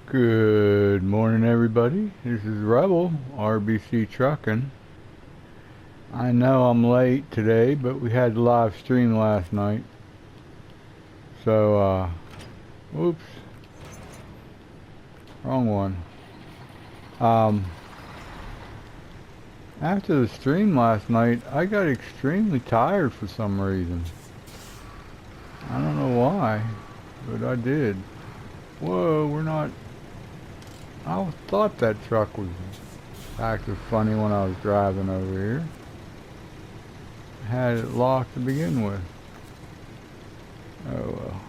Good morning, everybody. This is Rebel, RBC Trucking. I know I'm late today, but we had a live stream last night. So, oops, wrong one. After the stream last night, I got extremely tired for some reason. I don't know why, but I did. Whoa, we're not... I thought that truck was acting funny when I was driving over here. Had it locked to begin with. Oh well.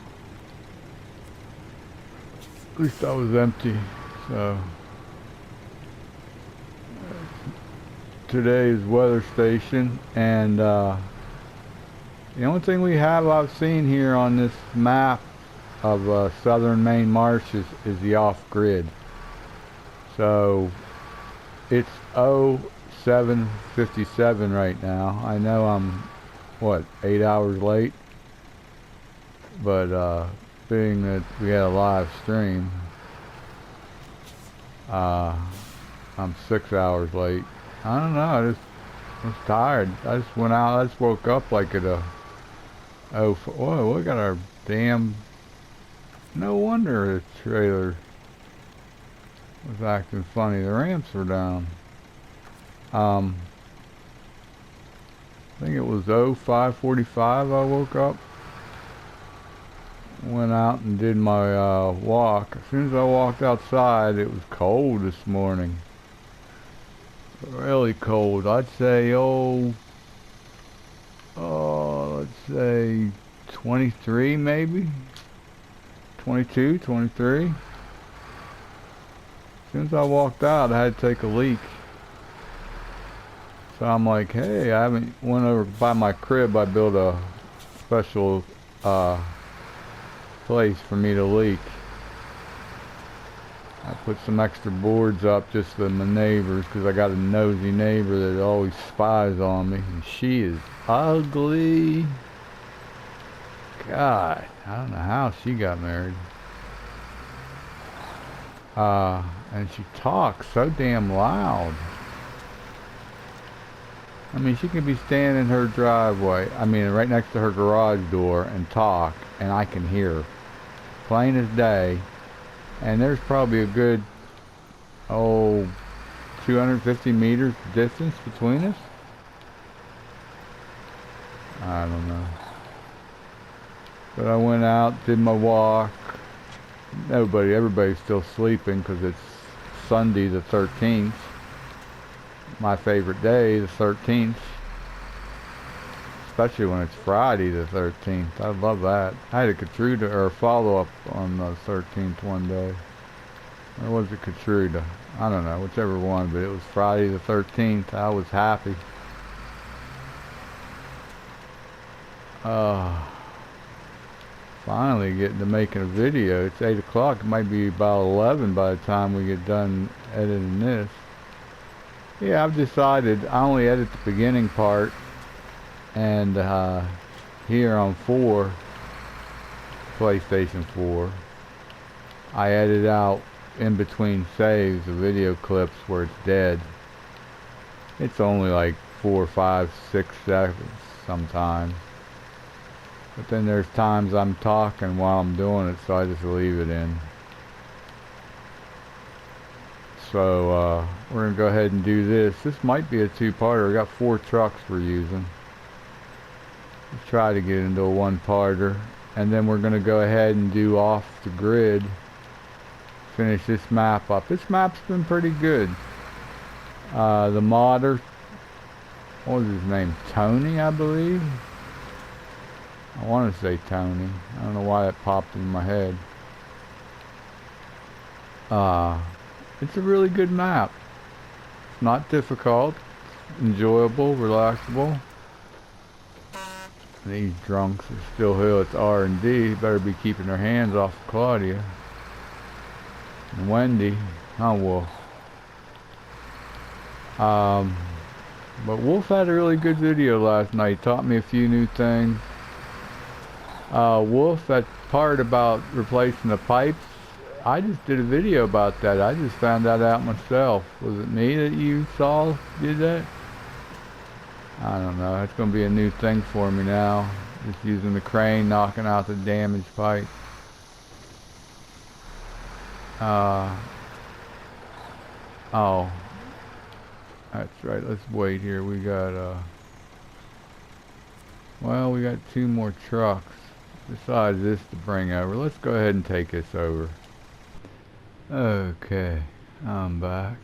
At least I was empty. So today's weather station, and the only thing we have I've seen here on this map of southern Maine marshes is the off-grid. So it's 07:57 right now. I know I'm, what, 8 hours late? But being that we had a live stream, I'm 6 hours late. I don't know, I just was tired. I just went out, I just woke up like at whoa, look at our damn, no wonder the trailer was acting funny. The ramps were down. I think it was 05:45 I woke up. Went out and did my walk. As soon as I walked outside, it was cold this morning. Really cold. I'd say, let's say 23 maybe. 22, 23. As soon as I walked out, I had to take a leak. So I'm like, hey, I haven't went over by my crib. I built a special place for me to leak. I put some extra boards up just for my neighbors, because I got a nosy neighbor that always spies on me, and she is ugly. God, I don't know how she got married. And she talks so damn loud. I mean, she can be standing in her driveway, I mean, right next to her garage door, and talk, and I can hear her. Plain as day. And there's probably a good, 250 meters distance between us. I don't know. But I went out, did my walk. Everybody's still sleeping because it's Sunday the 13th. My favorite day, the 13th. Especially when it's Friday the 13th. I love that. I had a Katrina, or a follow-up on the 13th one day. Or was it Katrina? I don't know, whichever one, but it was Friday the 13th. I was happy. Finally getting to making a video. It's 8 o'clock. It might be about 11 by the time we get done editing this. Yeah, I've decided I only edit the beginning part, and here on PlayStation 4, I edit out in between saves the video clips where it's dead. It's only like 4, 5, 6 seconds sometimes. But then there's times I'm talking while I'm doing it, so I just leave it in. So we're going to go ahead and do this. This might be a two-parter. We got 4 trucks we're using. Let's try to get into a one-parter. And then we're going to go ahead and do off the grid. Finish this map up. This map's been pretty good. The modder, what was his name? Tony, I believe. I want to say Tony. I don't know why that popped in my head. It's a really good map. It's not difficult. Enjoyable, relaxable. These drunks are still here. It's R&D. Better be keeping their hands off of Claudia. And Wendy. Oh, Wolf. But Wolf had a really good video last night. Taught me a few new things. Wolf, that part about replacing the pipes, I just did a video about that. I just found that out myself. Was it me that you saw did that? I don't know. It's going to be a new thing for me now. Just using the crane, knocking out the damaged pipe. Oh. That's right. Let's wait here. We got, well, we got 2 more trucks besides this to bring over. Let's go ahead and take this over. Okay. I'm back.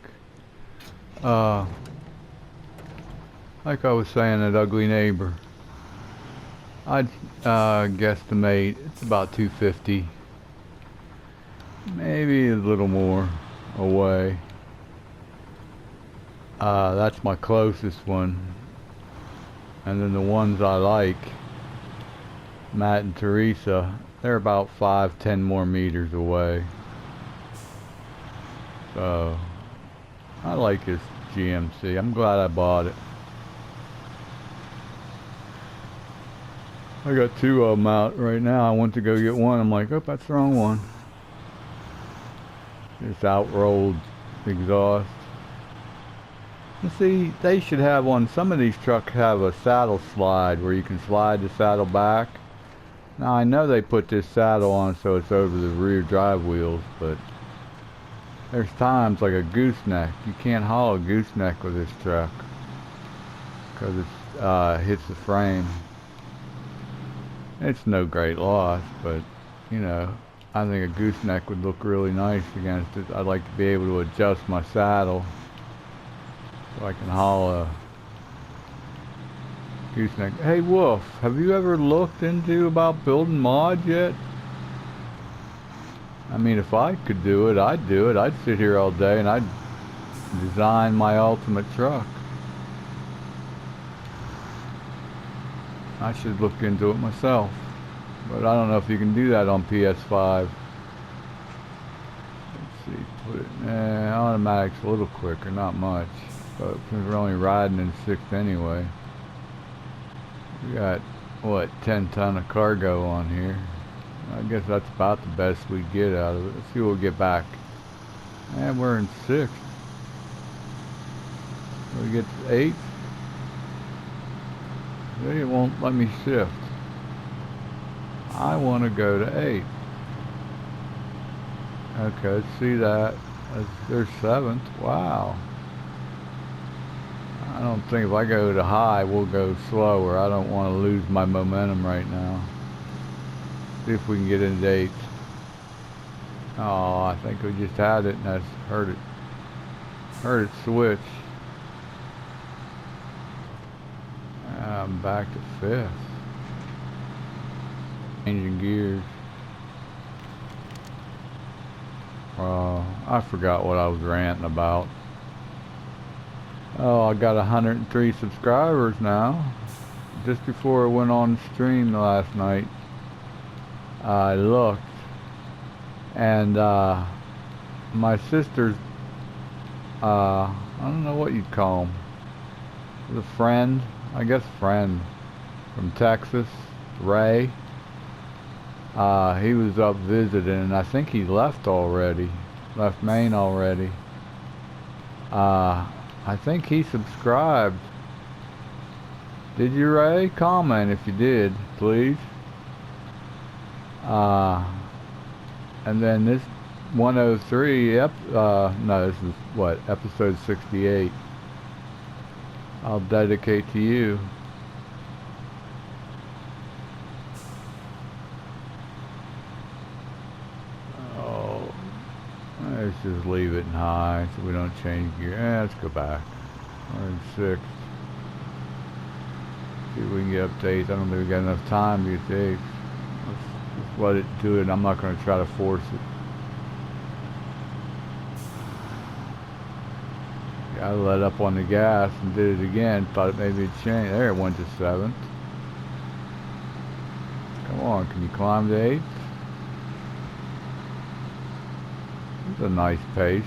Like I was saying, that ugly neighbor. I'd guesstimate it's about 250. Maybe a little more away. That's my closest one. And then the ones I like, Matt and Teresa, they're about 5-10 more meters away. So, I like this GMC. I'm glad I bought it. I got 2 of them out right now. I went to go get one. I'm like, oh, that's the wrong one. This out-rolled exhaust. You see, they should have one. Some of these trucks have a saddle slide where you can slide the saddle back. Now, I know they put this saddle on so it's over the rear drive wheels, but there's times like a gooseneck. You can't haul a gooseneck with this truck because it hits the frame. It's no great loss, but, you know, I think a gooseneck would look really nice against it. I'd like to be able to adjust my saddle so I can haul a gooseneck. Hey, Wolf, have you ever looked into about building mods yet? I mean, if I could do it, I'd do it. I'd sit here all day and I'd design my ultimate truck. I should look into it myself, but I don't know if you can do that on PS5. Let's see, put it, automatic's a little quicker, not much, but since we're only riding in 6th anyway. We got, what, 10 ton of cargo on here. I guess that's about the best we get out of it. Let's see what we get back. And we're in 6th. We get to 8th. It won't let me shift. I want to go to 8. Okay, let's see that. There's 7th. Wow. I don't think if I go to high, we'll go slower. I don't want to lose my momentum right now. See if we can get into 8th. Oh, I think we just had it and that's heard it switch. I'm back to 5th. Changing gears. I forgot what I was ranting about. Oh, I got 103 subscribers now. Just before I went on stream last night, I looked, and my sister's, I don't know what you'd call him, the friend, I guess friend from Texas, Ray. He was up visiting, and I think he left Maine already. I think he subscribed. Did you, Ray? Comment if you did, please. And then this 103, no, this is what, episode 68. I'll dedicate to you. Oh, let's just leave it in high so we don't change gear. Let's go back. We're in 6th. See if we can get updates. I don't think we got enough time to get to 8th. Let's let it do it. I'm not going to try to force it. I let up on the gas and did it again. Thought maybe it'd change. There, it went to 7th. Come on, can you climb to 8th? It's a nice pace.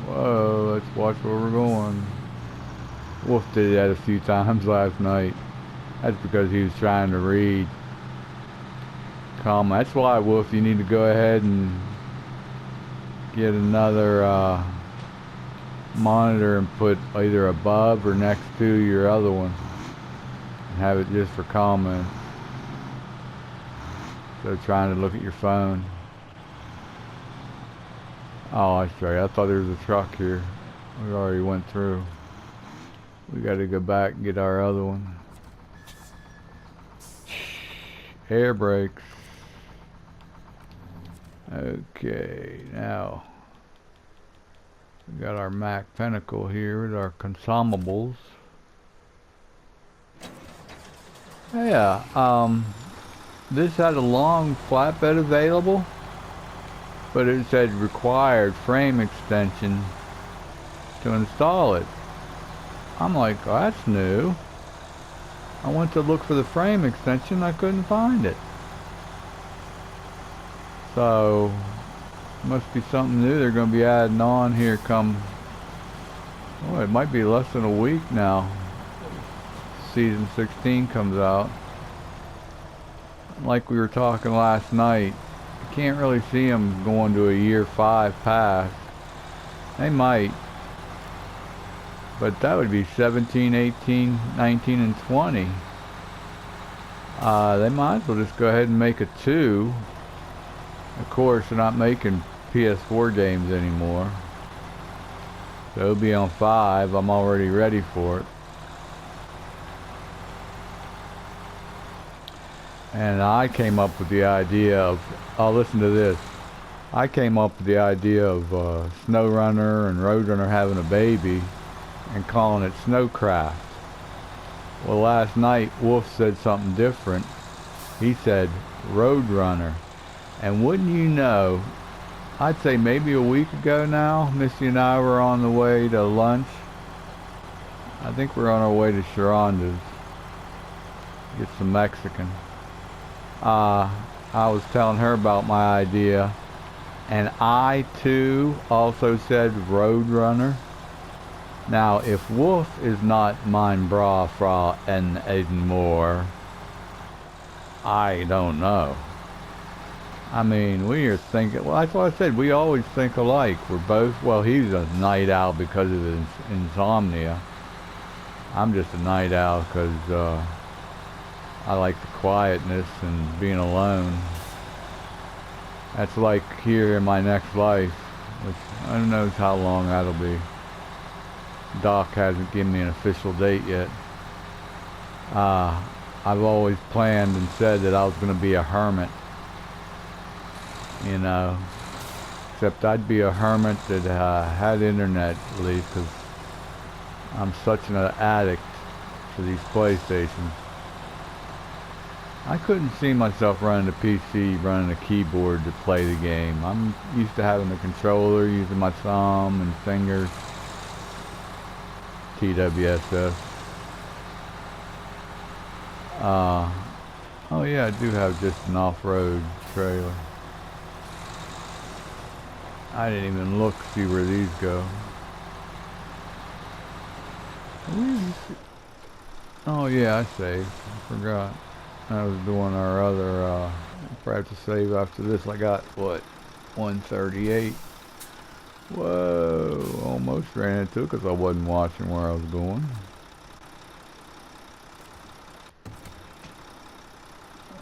Whoa, let's watch where we're going. Wolf did that a few times last night. That's because he was trying to read. That's why, Wolf, you need to go ahead and get another monitor and put either above or next to your other one and have it just for comments. So trying to look at your phone. Oh, I sorry. I thought there was a truck here. We already went through. We got to go back and get our other one. Air brakes. Okay, now we got our Mac Pinnacle here with our consumables. Yeah, this had a long flatbed available, but it said required frame extension to install it. I'm like, oh, that's new. I went to look for the frame extension, I couldn't find it. So, must be something new they're going to be adding on here come, oh, it might be less than a week now. Season 16 comes out. Like we were talking last night, you can't really see them going to a year 5 pass. They might. But that would be 17, 18, 19, and 20. They might as well just go ahead and make a 2. Of course, they're not making PS4 games anymore. So it'll be on 5. I'm already ready for it. And I came up with the idea of, oh, listen to this. I came up with the idea of SnowRunner and Roadrunner having a baby and calling it Snowcraft. Well, last night Wolf said something different. He said Roadrunner. And wouldn't you know, I'd say maybe a week ago now, Missy and I were on the way to lunch. I think we're on our way to Sharonda's. Get some Mexican. I was telling her about my idea, and I too also said Roadrunner. Now, if Wolf is not mein bra fra en anymore, I don't know. I mean, we are thinking, well, that's what I said, we always think alike. We're both, well, he's a night owl because of his insomnia. I'm just a night owl because I like the quietness and being alone. That's like here in my next life, which I don't know how long that'll be. Doc hasn't given me an official date yet. I've always planned and said that I was going to be a hermit. You know, except I'd be a hermit that had internet at least, because I'm such an addict to these PlayStations. I couldn't see myself running a PC, running a keyboard to play the game. I'm used to having a controller, using my thumb and fingers. TWSS. Oh yeah, I do have just an off-road trailer. I didn't even look to see where these go. Oh yeah, I saved. I forgot. I was doing our other, I'll probably have to save after this. I got, what, 138. Whoa, almost ran into it because I wasn't watching where I was going.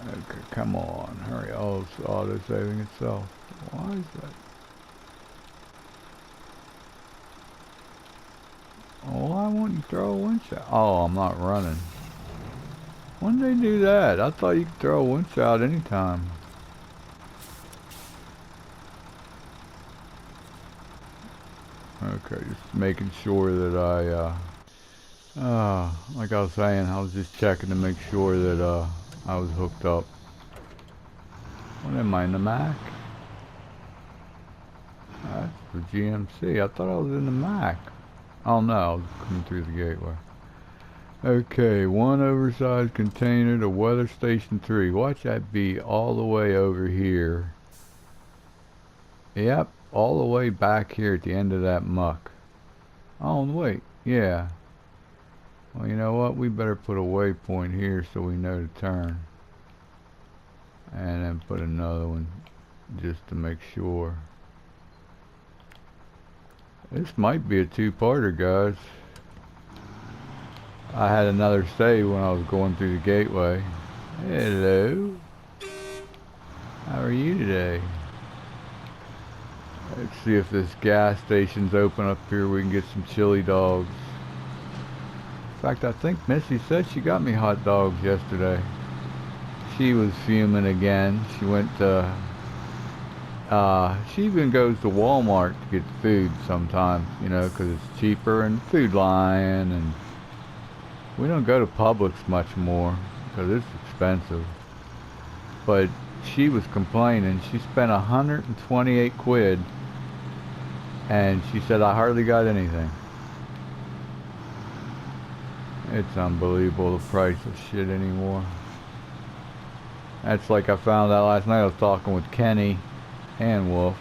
Okay, come on, hurry. Oh, it's auto-saving itself. Why is that? Oh, I want to throw a winch out. Oh, I'm not running. When did they do that? I thought you could throw a winch out anytime. Okay, just making sure that like I was saying, I was just checking to make sure that I was hooked up. What am I, in the Mac? That's the GMC. I thought I was in the Mac. Oh no, I was coming through the gateway. Okay, one oversized container to Weather Station 3. Watch that be all the way over here. Yep, all the way back here at the end of that muck. Oh, wait, yeah. Well, you know what? We better put a waypoint here so we know to turn. And then put another one just to make sure. This might be a two-parter, guys. I had another save when I was going through the gateway. Hello. How are you today? Let's see if this gas station's open up here. We can get some chili dogs. In fact, I think Missy said she got me hot dogs yesterday. She was fuming again. She went to, she even goes to Walmart to get food sometimes, you know, because it's cheaper, and Food Lion, and we don't go to Publix much more because it's expensive. But she was complaining. She spent 128 quid, and she said, I hardly got anything. It's unbelievable, the price of shit anymore. That's like I found out last night. I was talking with Kenny and Wolf.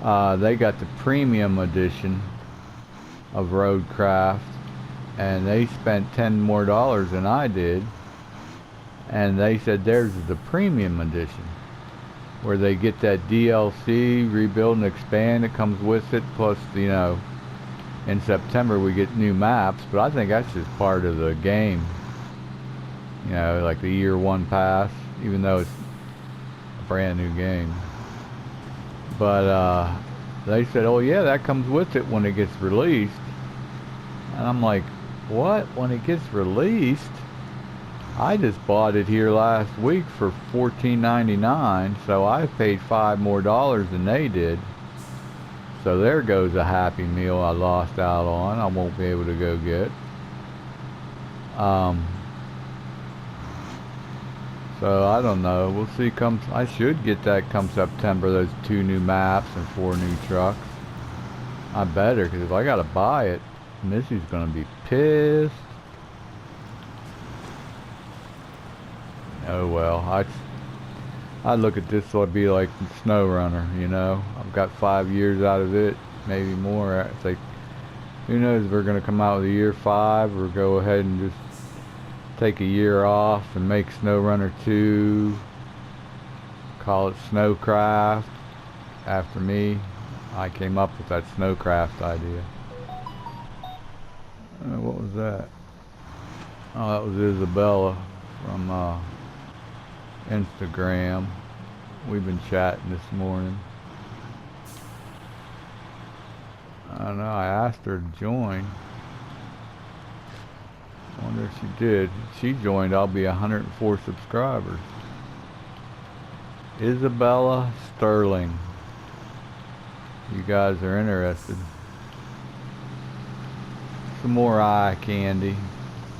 They got the premium edition of Roadcraft, and they spent $10 more than I did. And they said theirs is the premium edition, where they get that DLC, rebuild and expand that comes with it, plus, you know, in September we get new maps, but I think that's just part of the game. You know, like the year one pass, even though it's a brand new game. But they said, oh yeah, that comes with it when it gets released. And I'm like, what? When it gets released? I just bought it here last week for $14.99, so I paid $5 more than they did. So there goes a Happy Meal I lost out on. I won't be able to go get. So I don't know. We'll see. I should get that come September. Those 2 new maps and 4 new trucks. I better, because if I gotta buy it, Missy's gonna be pissed. Oh well, I look at this, so it'd be like Snow Runner, you know. I've got 5 years out of it, maybe more. It's like, who knows if we're gonna come out with a year 5 or go ahead and just take a year off and make Snow Runner 2. Call it Snowcraft after me. I came up with that Snowcraft idea. What was that? Oh, that was Isabella from Instagram. We've been chatting this morning. I don't know, I asked her to join. I wonder if she did. If she joined, I'll be 104 subscribers. Isabella Sterling. You guys are interested. Some more eye candy.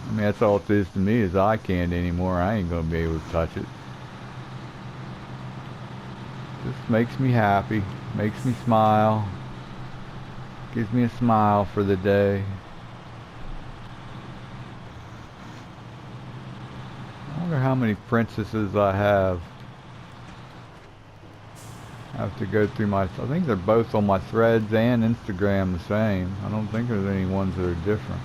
I mean, that's all it is to me, is eye candy anymore. I ain't gonna be able to touch it. Just makes me happy, makes me smile, gives me a smile for the day. I wonder how many princesses I have. I have to go through I think they're both on my threads and Instagram the same. I don't think there's any ones that are different.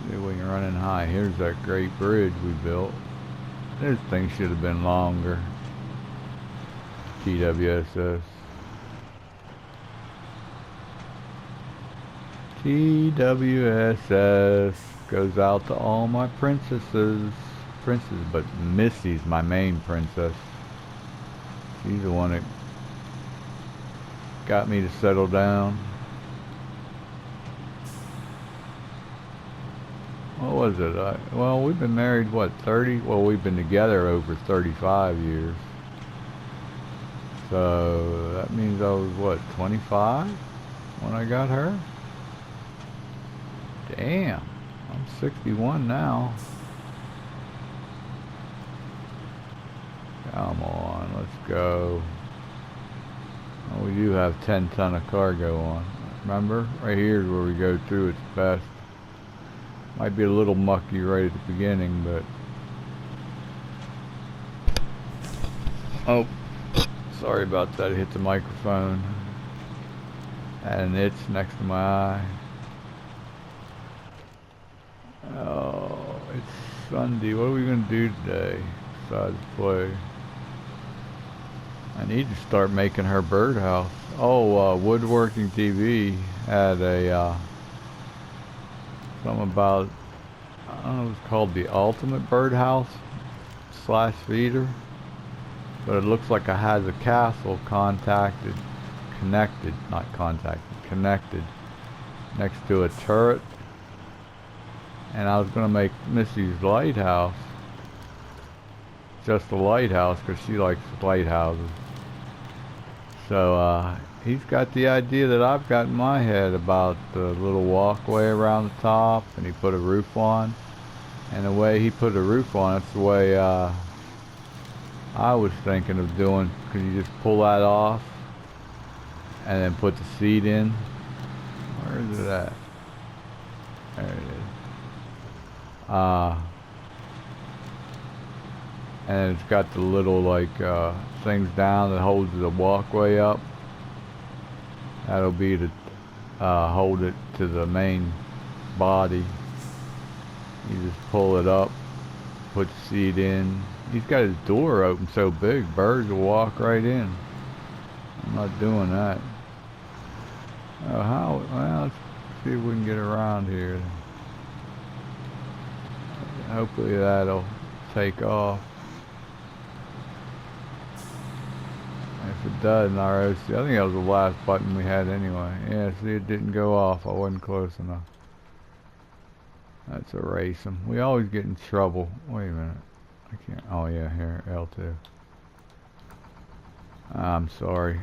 See if we can run in high. Here's that great bridge we built. This thing should have been longer. TWSS. TWSS goes out to all my princesses. But Missy's my main princess. She's the one that got me to settle down. What was it? Well, we've been married, what, 30? Well, we've been together over 35 years. So that means I was, what, 25 when I got her? Damn, I'm 61 now. Come on, let's go. Oh, we do have 10 ton of cargo on. Remember? Right here is where we go through its best. Might be a little mucky right at the beginning, but... Oh, sorry about that. It hit the microphone. Had an itch next to my eye. Oh, it's Sunday. What are we going to do today besides play? I need to start making her birdhouse. Oh, Woodworking TV had a something about, I don't know, it's called the Ultimate Birdhouse slash feeder, but it looks like it has a castle connected next to a turret. And I was gonna make Missy's lighthouse just a lighthouse because she likes lighthouses. So he's got the idea that I've got in my head about the little walkway around the top, and he put a roof on. And the way he put a roof on, that's the way I was thinking of doing, because you just pull that off and then put the seat in. Where is it at? There it is. And it's got the little like things down that holds the walkway up. That'll be to hold it to the main body. You just pull it up, put the seat in. He's got his door open so big, birds will walk right in. I'm not doing that. Well, let's see if we can get around here. Hopefully that'll take off. If it does in ROC, I think that was the last button we had anyway. Yeah, see, it didn't go off. I wasn't close enough. Let's erase them. We always get in trouble. Wait a minute. I can't. Oh yeah, here, L2. I'm sorry.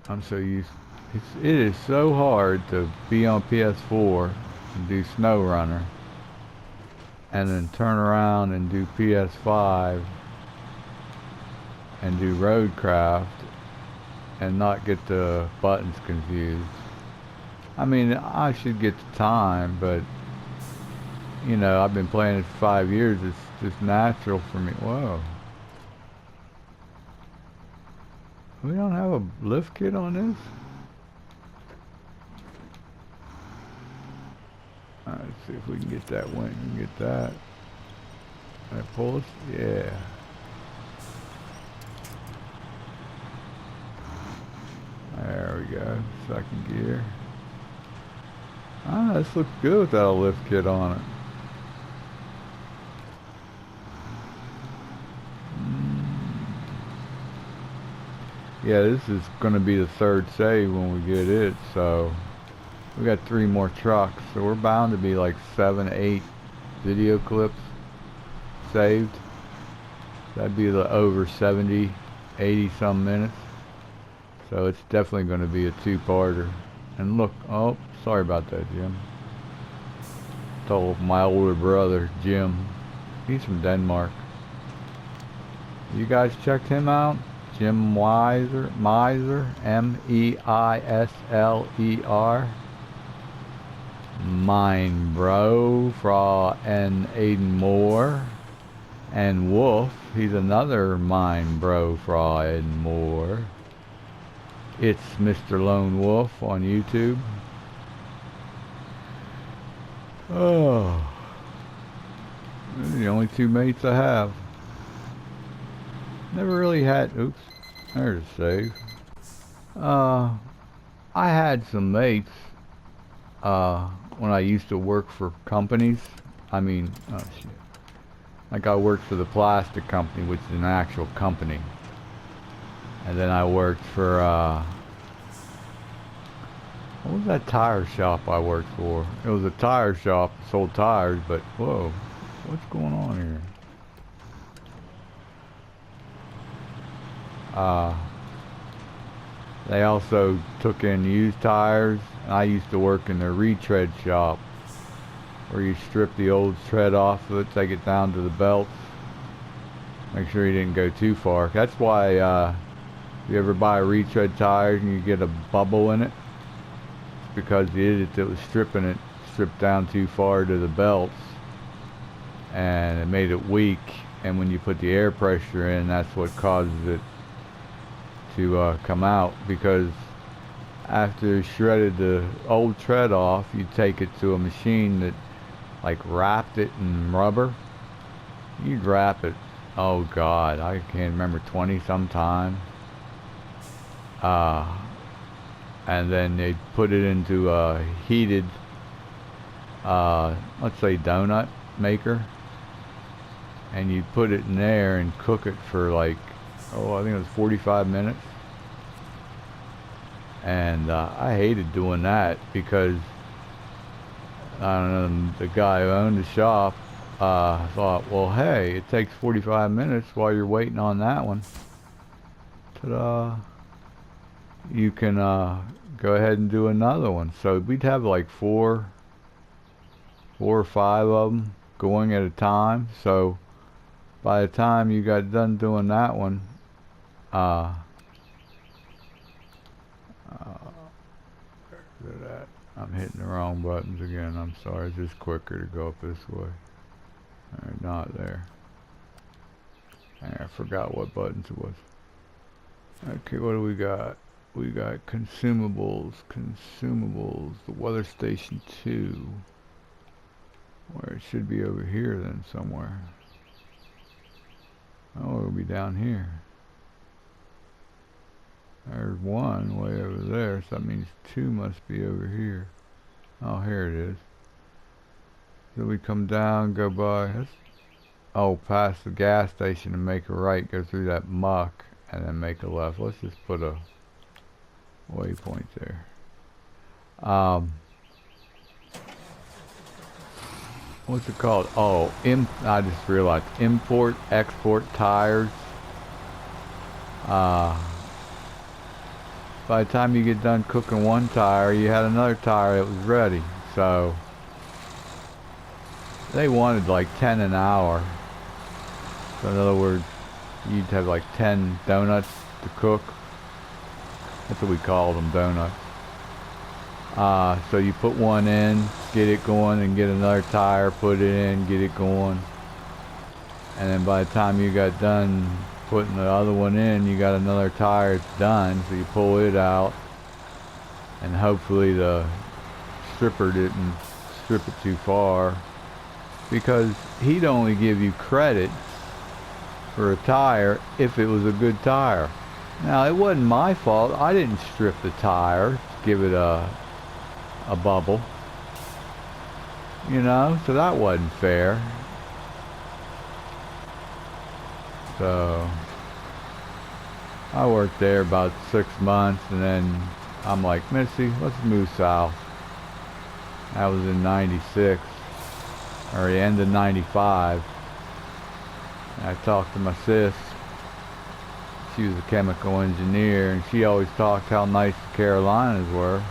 I'm so used. It is so hard to be on PS4 and do SnowRunner, and then turn around and do PS5 and do Roadcraft and not get the buttons confused. I mean, I should get the time, but you know, I've been playing it for 5 years. It's just natural for me. Whoa. We don't have a lift kit on this? Alright, let's see if we can get that wing and get that. Can I pull it? Yeah. There we go. Second gear. Ah, this looks good without a lift kit on it. Yeah, this is going to be the third save when we get it, so we got 3 more trucks, so we're bound to be like 7, 8 video clips saved. That'd be the over 70, 80 some minutes. So it's definitely going to be a 2-parter. And look, oh, sorry about that, Jim. Told my older brother, Jim. He's from Denmark. You guys checked him out? Jim Miser, M-E-I-S-L-E-R. Mine bro, fra and Aiden Moore. And Wolf, he's another mine bro, fra Aiden Moore. It's Mr. Lone Wolf on YouTube. Oh, they're the only 2 mates I have. Never really had, oops, there's a save. I had some mates, when I used to work for companies. I mean, oh shit. Like I worked for the plastic company, which is an actual company. And then I worked for, what was that tire shop I worked for? It was a tire shop that sold tires, but whoa, what's going on here? They also took in used tires. I used to work in the retread shop, where you strip the old tread off of it, take it down to the belts, make sure you didn't go too far. That's why if you ever buy a retread tire and you get a bubble in it, it's because the idiot that was stripping it stripped down too far to the belts, and it made it weak. And when you put the air pressure in, that's what causes it to come out. Because after you shredded the old tread off, you take it to a machine that like wrapped it in rubber. You'd wrap it, oh god, I can't remember, 20 some times. and then they'd put it into a heated, let's say donut maker, and you'd put it in there and cook it for like, oh, I think it was 45 minutes. And I hated doing that because, I don't know, the guy who owned the shop thought, well, hey, it takes 45 minutes while you're waiting on that one. Ta-da. You can go ahead and do another one. So we'd have like four or five of them going at a time. So by the time you got done doing that one, I'm hitting the wrong buttons again. I'm sorry. It's just quicker to go up this way. Alright, not there. I forgot what buttons it was. Okay, what do we got? We got consumables, the weather station 2. Where it should be over here then somewhere. Oh, it'll be down here. There's one way over there, so that means 2 must be over here. Oh, here it is. So we come down, go by, oh, past the gas station and make a right, go through that muck, and then make a left. Let's just put a waypoint there. What's it called? Oh, I just realized, import, export tires. By the time you get done cooking one tire, you had another tire that was ready. So they wanted like 10 an hour. So in other words, you'd have like 10 donuts to cook. That's what we called them, donuts. So you put one in, get it going, and get another tire, put it in, get it going. And then by the time you got done putting the other one in, you got another tire that's done, so you pull it out, and hopefully the stripper didn't strip it too far, because he'd only give you credit for a tire if it was a good tire. Now, it wasn't my fault. I didn't strip the tire to give it a bubble, you know, so that wasn't fair. So I worked there about 6 months, and then I'm like, Missy, let's move south. That was in 96, or the end of 95. And I talked to my sis. She was a chemical engineer, and she always talked how nice the Carolinas were.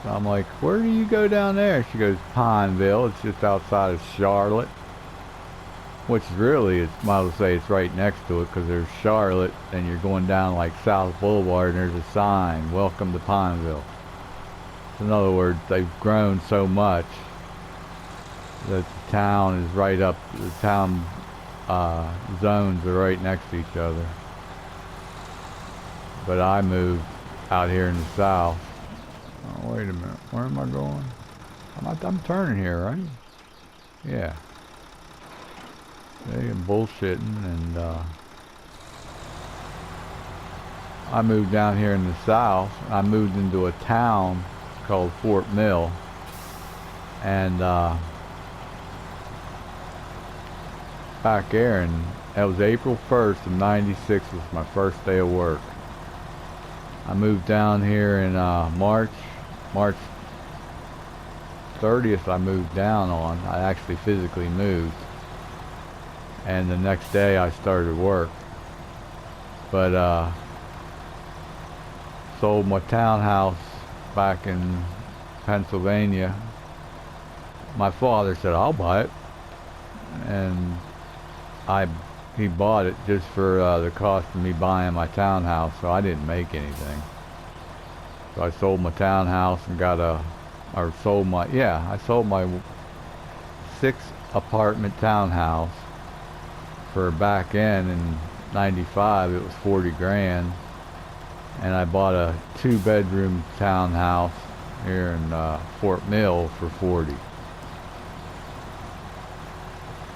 So I'm like, where do you go down there? She goes, Pineville. It's just outside of Charlotte. Which really, it's, might as well say it's right next to it, because there's Charlotte, and you're going down like South Boulevard, and there's a sign, welcome to Pineville. So in other words, they've grown so much that the town is right up, the town zones are right next to each other. But I moved out here in the south. Oh, wait a minute, where am I going? I'm turning here, right? Yeah. They am bullshitting, and I moved down here in the south. I moved into a town called Fort Mill, and back there, and that was April 1st of 96 was my first day of work. I moved down here in March 30th I moved down on. I actually physically moved. And the next day I started work. But sold my townhouse back in Pennsylvania. My father said, I'll buy it. And he bought it just for the cost of me buying my townhouse, so I didn't make anything. So I sold my townhouse and I sold my 6 apartment townhouse for back in 95. It was 40 grand. And I bought a 2-bedroom townhouse here in Fort Mill for 40.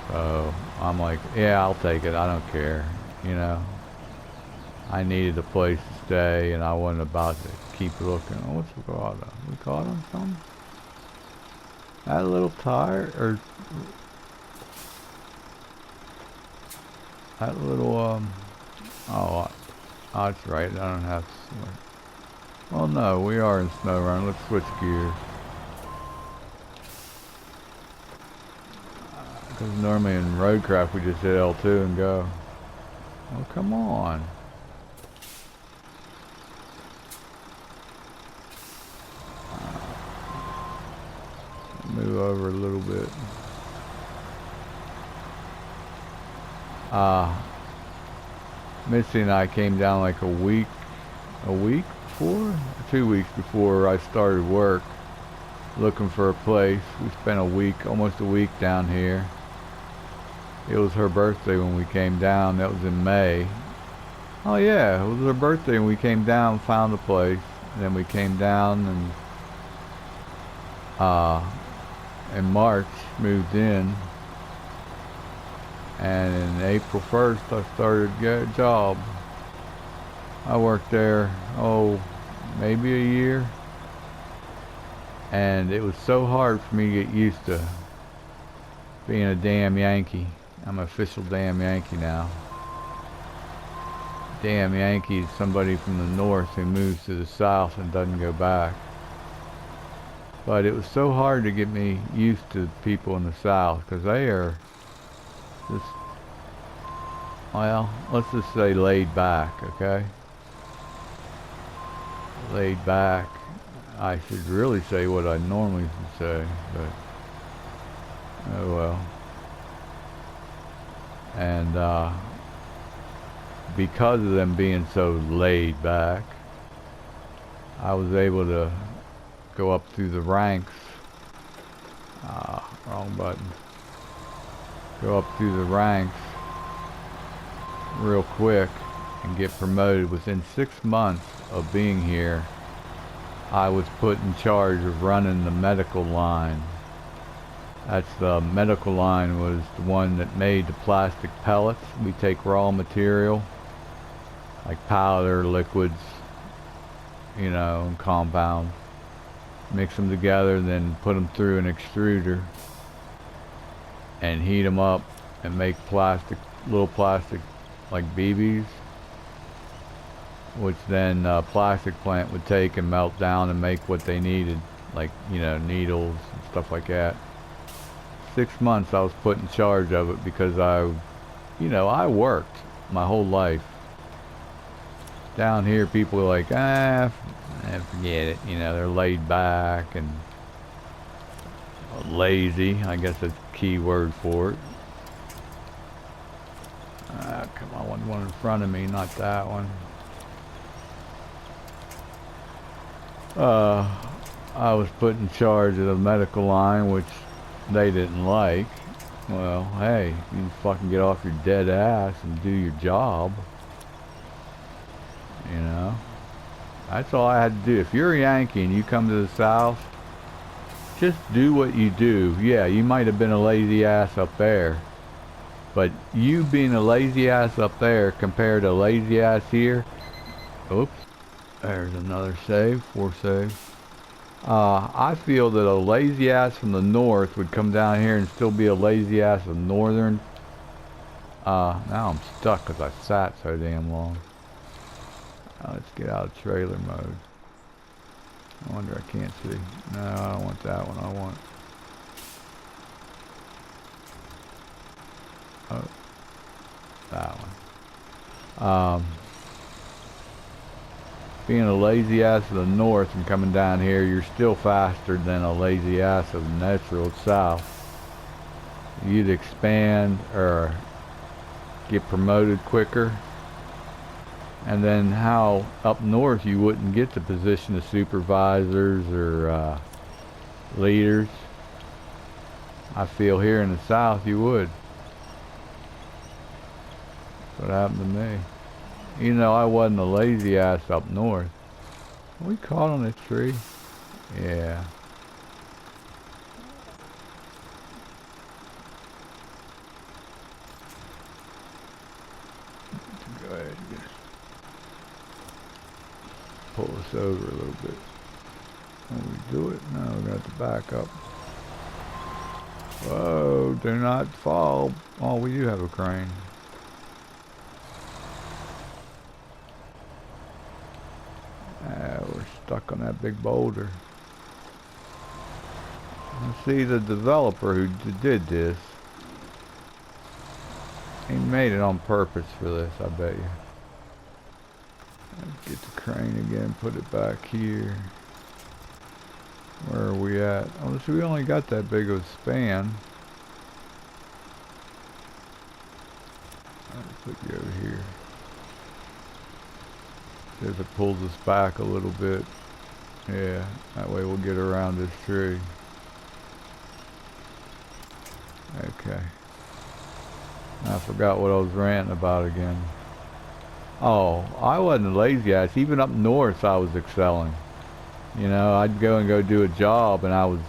So I'm like, yeah, I'll take it. I don't care, you know. I needed a place to stay, and I wasn't about to keep looking. Oh, what's we caught on? We caught on something? That little tire, or that little, oh, that's right, I don't have to. Well, no, we are in snow run. Let's switch gears. Because normally in roadcraft we just hit L2 and go. Oh, come on. Move over a little bit. Missy and I came down like a week before? 2 weeks before I started work, looking for a place. We spent a week, almost a week down here. It was her birthday when we came down. That was in May. Oh yeah, it was her birthday when we came down, found a place. And then we came down and in March moved in. And in April 1st I started a job. I worked there, maybe a year. And it was so hard for me to get used to being a damn Yankee. I'm an official damn Yankee now. Damn Yankee is somebody from the north who moves to the south and doesn't go back. But it was so hard to get me used to people in the south, because they are just, well, let's just say laid back, okay? Laid back. I should really say what I normally would say, but oh well. And because of them being so laid back, I was able to go up through the ranks. Wrong button. Go up through the ranks real quick and get promoted. Within 6 months of being here, I was put in charge of running the medical line. That's the medical line was the one that made the plastic pellets. We take raw material, like powder, liquids, you know, and compounds, mix them together, then put them through an extruder and heat them up and make plastic, little plastic, like BBs, which then a plastic plant would take and melt down and make what they needed, like, you know, needles and stuff like that. 6 months I was put in charge of it because I worked my whole life. Down here people are like, forget it, you know, they're laid back and lazy, I guess that's a key word for it. Come on, one in front of me, not that one. I was put in charge of the medical line, which they didn't like. Well, hey, you fucking get off your dead ass and do your job. You know? That's all I had to do. If you're a Yankee and you come to the South, just do what you do. Yeah, you might have been a lazy ass up there, but you being a lazy ass up there compared to a lazy ass here. Oops. There's another save. 4 saves. I feel that a lazy ass from the north would come down here and still be a lazy ass of northern. Now I'm stuck because I sat so damn long. Let's get out of trailer mode. I wonder, I can't see. No, I don't want that one. I want... oh, that one. Being a lazy ass of the north and coming down here, you're still faster than a lazy ass of the natural south. You'd expand or get promoted quicker. And then how up north you wouldn't get the position of supervisors or leaders. I feel here in the south you would. That's what happened to me. You know, I wasn't a lazy ass up north. We caught on a tree. Yeah. Go ahead. pull us over a little bit. Can we do it? No, we're gonna have to back up. Whoa, do not fall. Oh, we do have a crane. We're stuck on that big boulder. See, the developer who did this, he made it on purpose for this, I bet you. Let's get the crane again, put it back here. Where are we at? Oh, so we only got that big of a span. I'll put you over here. See if it pulls us back a little bit. Yeah, that way we'll get around this tree. Okay. I forgot what I was ranting about again. Oh, I wasn't a lazy ass. Even up north I was excelling. You know, I'd go do a job and I was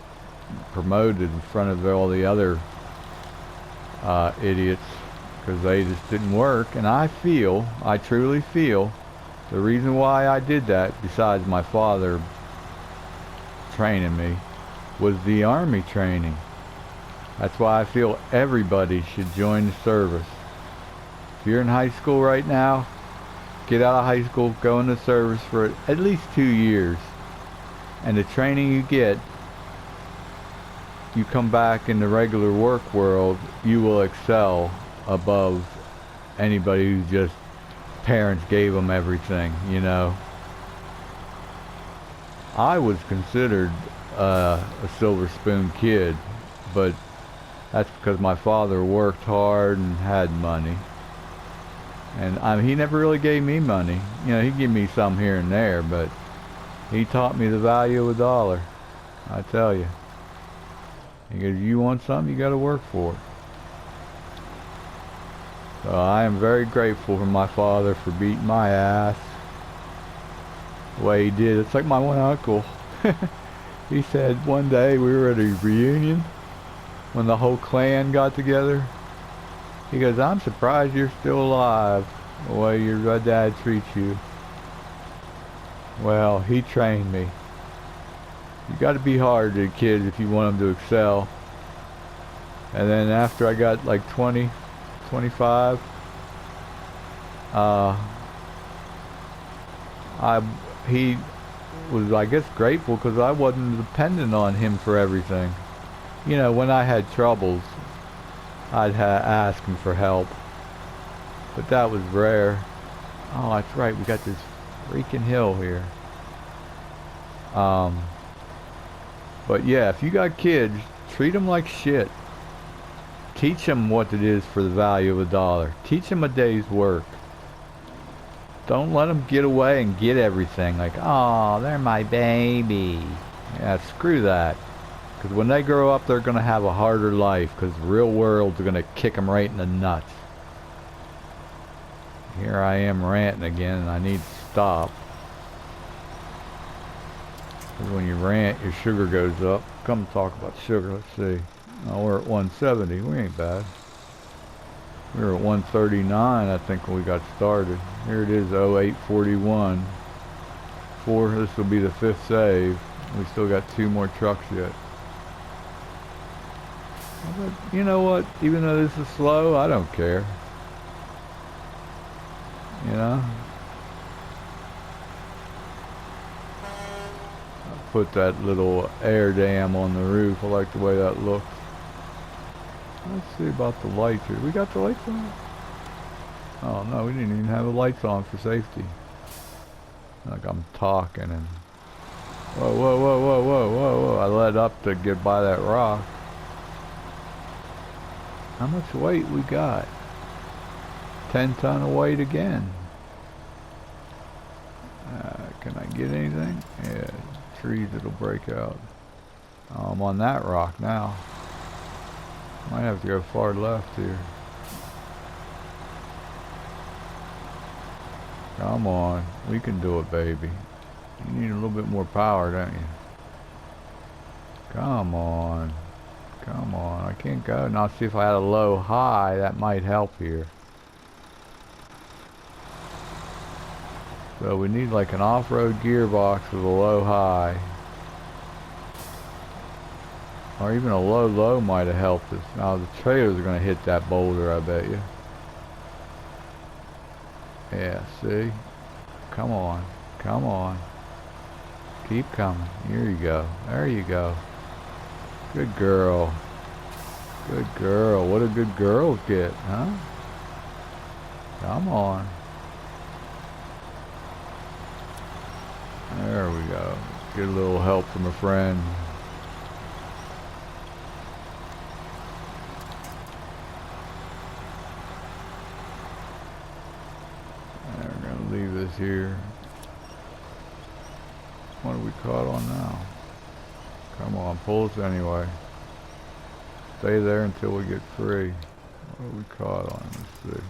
promoted in front of all the other idiots because they just didn't work. And I truly feel, the reason why I did that, besides my father training me, was the Army training. That's why I feel everybody should join the service. If you're in high school right now, get out of high school, go into service for at least 2 years. And the training you get, you come back in the regular work world, you will excel above anybody who just parents gave them everything, you know. I was considered a silver spoon kid, but that's because my father worked hard and had money. And he never really gave me money. You know, he gave me some here and there, but he taught me the value of a dollar. I tell you. He goes, you want something, you got to work for it. So I am very grateful for my father for beating my ass the way he did. It's like my one uncle. He said one day we were at a reunion when the whole clan got together. He goes, I'm surprised you're still alive the way your dad treats you. Well, he trained me. You got to be hard to kids if you want them to excel. And then after I got like 20, 25, he was, I guess, grateful because I wasn't dependent on him for everything. You know, when I had troubles, I'd ask him for help, but that was rare. Oh, that's right, we got this freaking hill here. But yeah, if you got kids, treat them like shit. Teach them what it is for the value of a dollar. Teach them a day's work. Don't let them get away and get everything. Like, oh, they're my baby. Yeah, screw that. Because when they grow up, they're going to have a harder life. Because the real world's going to kick them right in the nuts. Here I am ranting again, and I need to stop. Because when you rant, your sugar goes up. Come talk about sugar. Let's see. Oh, we're at 170. We ain't bad. We were at 139, I think, when we got started. Here it is, 0841. This will be the 5th save. We still got 2 more trucks yet. But you know what? Even though this is slow, I don't care. You know? I put that little air dam on the roof. I like the way that looks. Let's see about the lights here. We got the lights on? Oh no, we didn't even have the lights on for safety. Like I'm talking and... Whoa, whoa, whoa, whoa, whoa, whoa, whoa. I let up to get by that rock. How much weight we got? 10 ton of weight again. Can I get anything? Yeah, trees that'll break out. Oh, I'm on that rock now. Might have to go far left here. Come on, we can do it, baby. You need a little bit more power, don't you? Come on. Come on, I can't go. Now see if I had a low high, that might help here. So we need like an off-road gearbox with a low-high. Or even a low-low might have helped us. Now the trailers are going to hit that boulder, I bet you. Yeah, see? Come on. Come on. Keep coming. Here you go. There you go. Good girl. Good girl. What do good girls get, huh? Come on. There we go. Get a little help from a friend. And we're going to leave this here. What are we caught on now? Come on, pull us anyway. Stay there until we get free. What are we caught on? Let's see.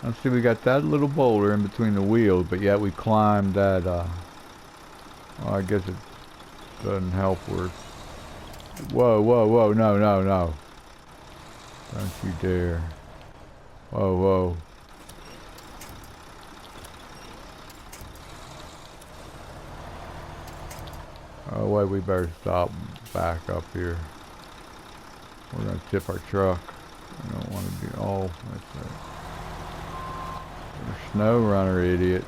Let's see, we got that little boulder in between the wheels, but yet we climbed that, well, I guess it doesn't help. Whoa, whoa, whoa, no, no, no. Don't you dare. Whoa, whoa. Oh, wait, we better stop and back up here. We're going to tip our truck. We don't want to do, oh, that's right. Snow runner, idiot.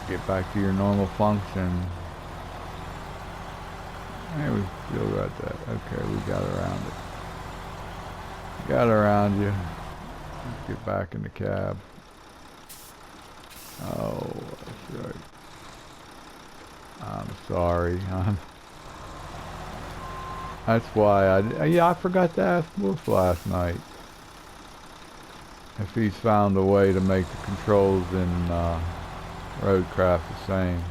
Get back to your normal function. Hey, we still got that. Okay, we got around it. Got around you. Let's get back in the cab. Oh, that's right. I'm sorry. That's why I forgot to ask Wolf last night if he's found a way to make the controls in Roadcraft the same.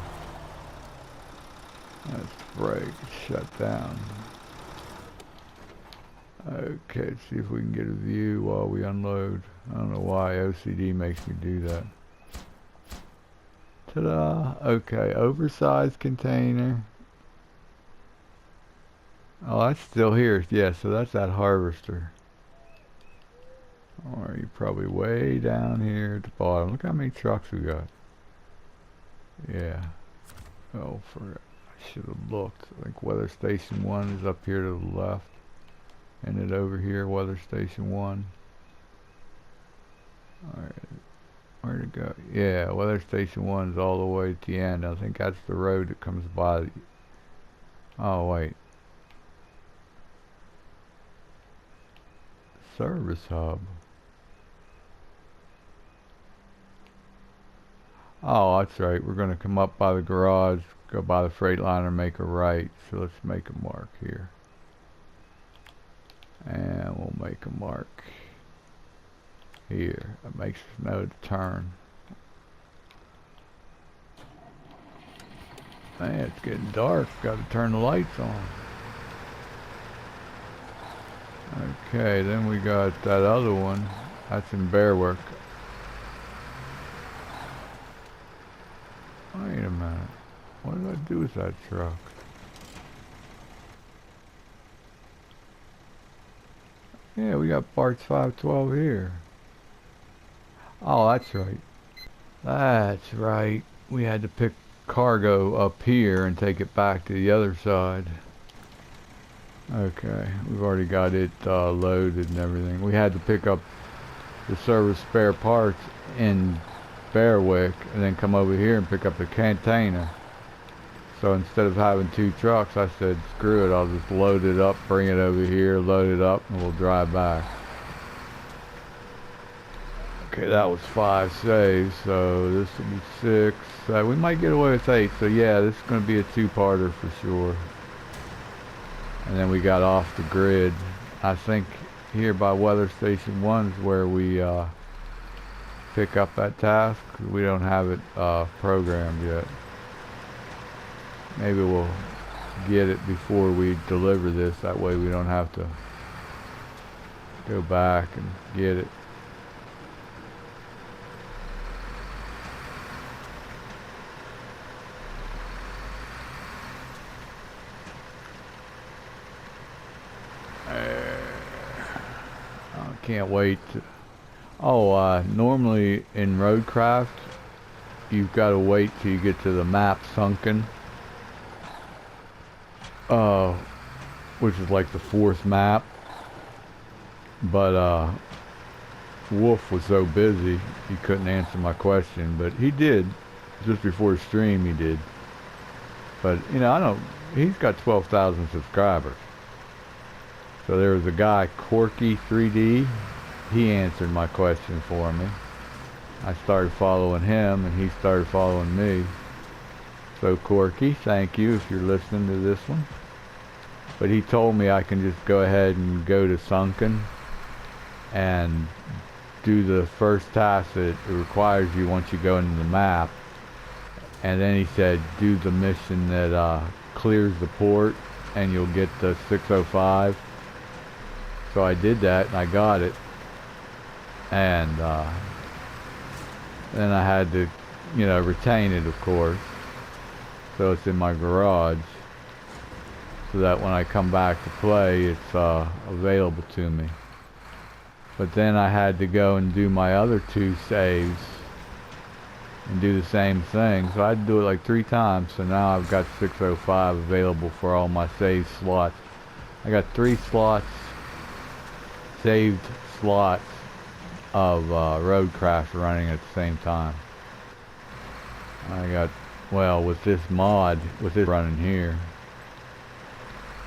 Let's brake, shut down. Okay, let's see if we can get a view while we unload. I don't know why OCD makes me do that. Ta-da! Okay, oversized container. Oh, that's still here. Yeah, so that's that harvester. Or you're probably way down here at the bottom. Look how many trucks we got. Yeah. Oh, I should have looked. I think weather station 1 is up here to the left. And then over here, weather station 1. Alright. Where'd it go? Yeah, weather station 1 is all the way at the end. I think that's the road that comes by. Oh, wait. Service hub. Oh, that's right. We're going to come up by the garage, go by the Freightliner, make a right. So let's make a mark here. And we'll make a mark here. It makes us know to turn. Man, it's getting dark. Got to turn the lights on. Okay, then we got that other one. That's in Bearwork. Wait a minute. What did I do with that truck? Yeah, we got parts 512 here. Oh, that's right. That's right. We had to pick cargo up here and take it back to the other side. Okay, we've already got it loaded and everything. We had to pick up the service spare parts in Bearwick and then come over here and pick up the container. So instead of having 2 trucks, I said, screw it, I'll just load it up, bring it over here, load it up, and we'll drive back. Okay, that was 5 saves, so this will be 6. We might get away with 8, so yeah, this is going to be a 2-parter for sure. And then we got off the grid. I think here by weather station 1 is where we pick up that task. We don't have it programmed yet. Maybe we'll get it before we deliver this. That way we don't have to go back and get it. I can't wait. Oh, normally in roadcraft, you've got to wait till you get to the map sunken, uh, which is like the fourth map. But Wolf was so busy he couldn't answer my question, but he did just before stream. He did, but you know I don't. He's got 12,000 subscribers. So there was a guy, Corky 3D. He answered my question for me. I started following him, and he started following me. So Corky, thank you if you're listening to this one. But he told me I can just go ahead and go to Sunken and do the first task that it requires you once you go into the map. And then he said do the mission that clears the port and you'll get the 605. So I did that and I got it. And then I had to, you know, retain it, of course. So it's in my garage, so that when I come back to play, it's available to me. But then I had to go and do my other 2 saves and do the same thing. So I had to do it like 3 times. So now I've got 605 available for all my save slots. I got 3 slots, saved slots of roadcraft running at the same time. I got, well, with this mod, with this running here,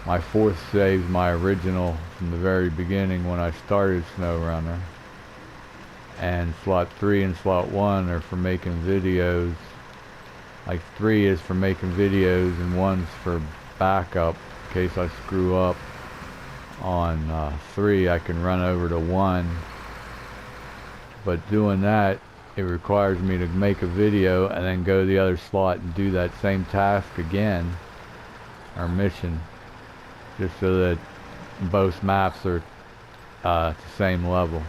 my 4th saves my original from the very beginning when I started SnowRunner. And slot 3 and slot 1 are for making videos. Like 3 is for making videos and 1's for backup in case I screw up on 3. I can run over to 1. But doing that, it requires me to make a video and then go to the other slot and do that same task again, or mission, just so that both maps are at the same level.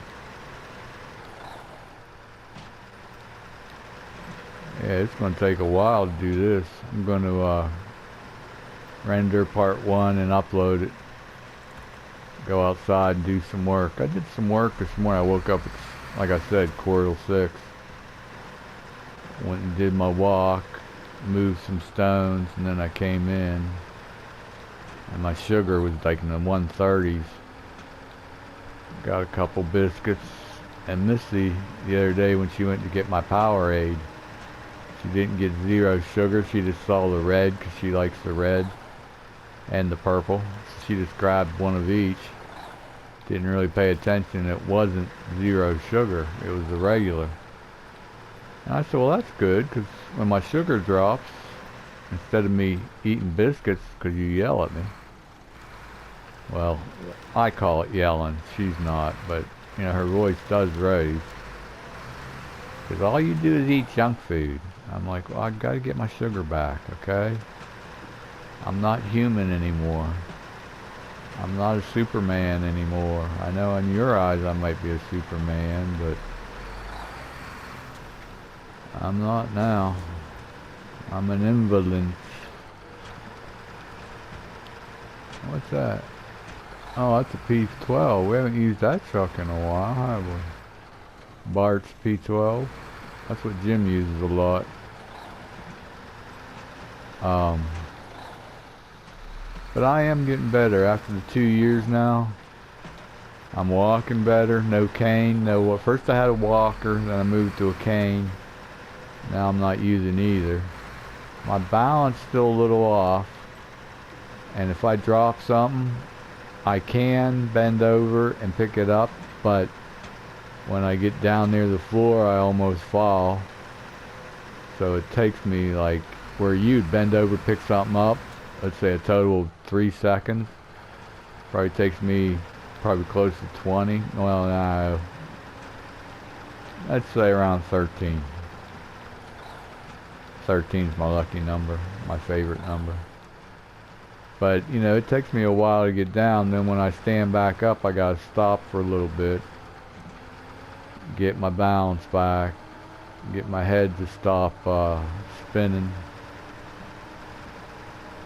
Yeah, it's going to take a while to do this. I'm going to render part 1 and upload it. Go outside and do some work. I did some work this morning. I woke up at, like I said, 4:45. Went and did my walk, moved some stones, and then I came in. And my sugar was like in the 130s. Got a couple biscuits. And Missy, the other day when she went to get my Powerade, she didn't get 0 sugar. She just saw the red because she likes the red and the purple. So she just grabbed one of each. Didn't really pay attention. It wasn't 0 sugar. It was the regular. And I said, well, that's good, because when my sugar drops, instead of me eating biscuits because you yell at me, well, I call it yelling. She's not, but you know, her voice does raise. Because all you do is eat junk food. I'm like, well, I gotta get my sugar back, okay? I'm not human anymore. I'm not a Superman anymore. I know in your eyes I might be a Superman, but I'm not now. I'm an invalid. What's that? Oh, that's a P12. We haven't used that truck in a while, have we? Bart's P12. That's what Jim uses a lot. But I am getting better after the 2 years now. I'm walking better, no cane, no. First I had a walker, then I moved to a cane. Now I'm not using either. My balance still a little off, and if I drop something, I can bend over and pick it up, but when I get down near the floor, I almost fall. So it takes me, like, where you'd bend over, pick something up, let's say a total of 3 seconds. Probably takes me close to 20. Well, no. Let's say around 13. 13 is my lucky number, my favorite number. But, you know, it takes me a while to get down. Then when I stand back up, I gotta stop for a little bit, get my balance back, get my head to stop spinning.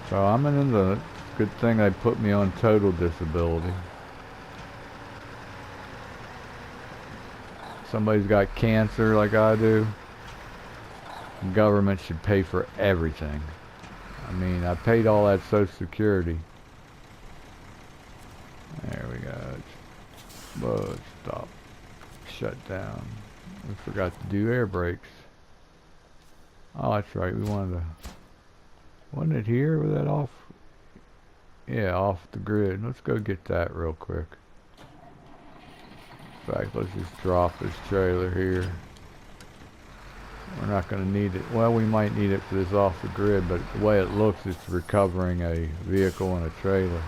So I'm in the good thing they put me on total disability. somebody's got cancer like I do, the government should pay for everything. I mean, I paid all that Social Security. There we go. Whoa, stop. Shut down. We forgot to do air brakes. Oh, that's right. We wanted to... Wasn't it here? Was that off? Yeah, off the grid. Let's go get that real quick. In fact, let's just drop this trailer here. We're not going to need it. Well, we might need it for this off the grid, but the way it looks, it's recovering a vehicle and a trailer.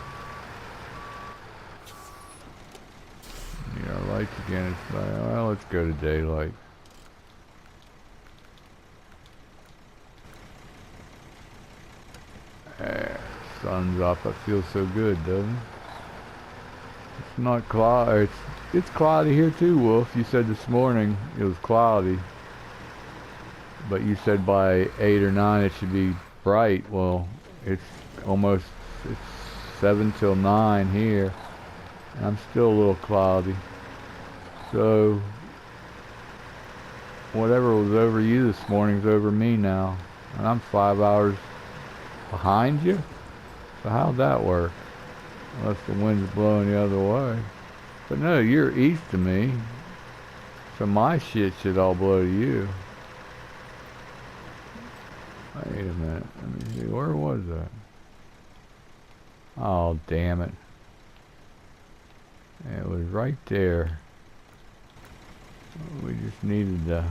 Need our lights again. It's like, well, let's go to daylight. There, sun's up. It feels so good, doesn't it? It's not cloudy. It's cloudy here too, Wolf. You said this morning it was cloudy, but you said by 8 or 9 it should be bright. Well, it's 7 till 9 here, and I'm still a little cloudy. So whatever was over you this morning is over me now, and I'm 5 hours behind you. So how'd that work? Unless the wind's blowing the other way. But no, you're east of me, so my shit should all blow to you. Wait a minute, let me see, where was that? Oh, damn it. It was right there. We just needed to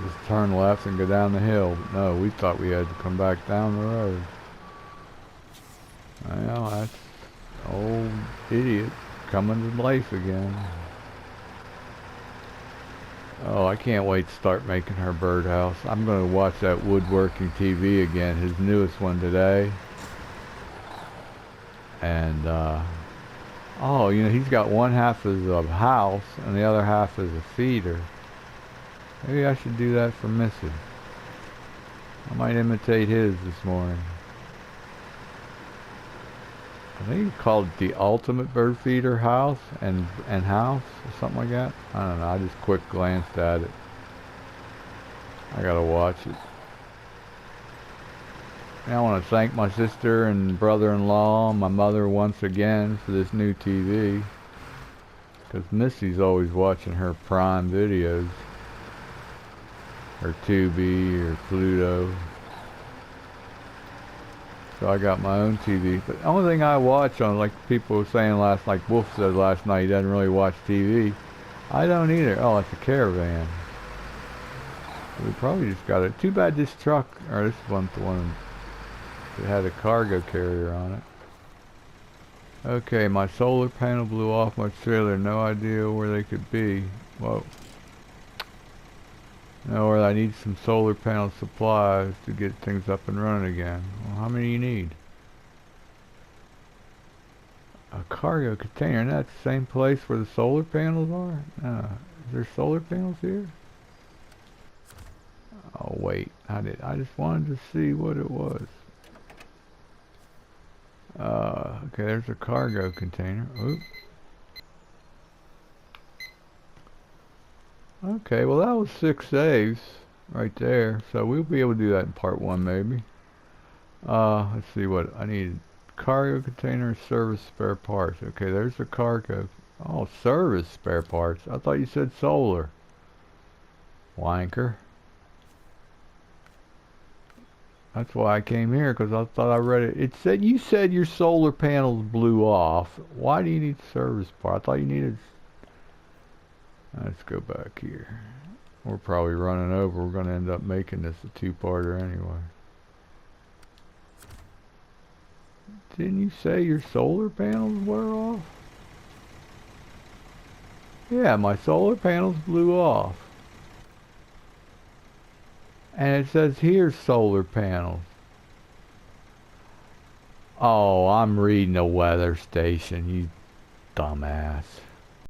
just turn left and go down the hill. But no, we thought we had to come back down the road. Well, that's old idiot coming to life again. Oh, I can't wait to start making her birdhouse. I'm going to watch that woodworking TV again, his newest one today. And, oh, you know, he's got one half as a house and the other half as a feeder. Maybe I should do that for Missy. I might imitate his this morning. I think he called it the ultimate bird feeder house and house or something like that. I don't know. I just quick glanced at it. I gotta watch it. And I want to thank my sister and brother-in-law, my mother once again for this new TV. Because Missy's always watching her Prime videos. Or Tubi or Pluto. So I got my own TV. But the only thing I watch on, like people were saying last, like Wolf said last night, he doesn't really watch TV. I don't either. Oh, it's a Caravan. We probably just got it. Too bad this truck, or this one's the one that had a cargo carrier on it. Okay, my solar panel blew off my trailer. No idea where they could be. Whoa. No, I need some solar panel supplies to get things up and running again. Well, how many you need? A cargo container, and that's the same place where the solar panels are? Is there solar panels here? Oh wait, I just wanted to see what it was. Okay, there's a cargo container. Oop. Okay, well that was 6 saves right there, so we'll be able to do that in part 1 maybe. Let's see what I need. Cargo container, service spare parts. Okay, there's the cargo. Oh, service spare parts. I thought you said solar. Wanker. That's why I came here, because I thought I read it. It said, you said your solar panels blew off. Why do you need service part? I thought you needed... Let's go back here. We're probably running over. We're going to end up making this a 2-parter anyway. Didn't you say your solar panels were off? Yeah, my solar panels blew off. And it says here solar panels. Oh, I'm reading the weather station, you dumbass.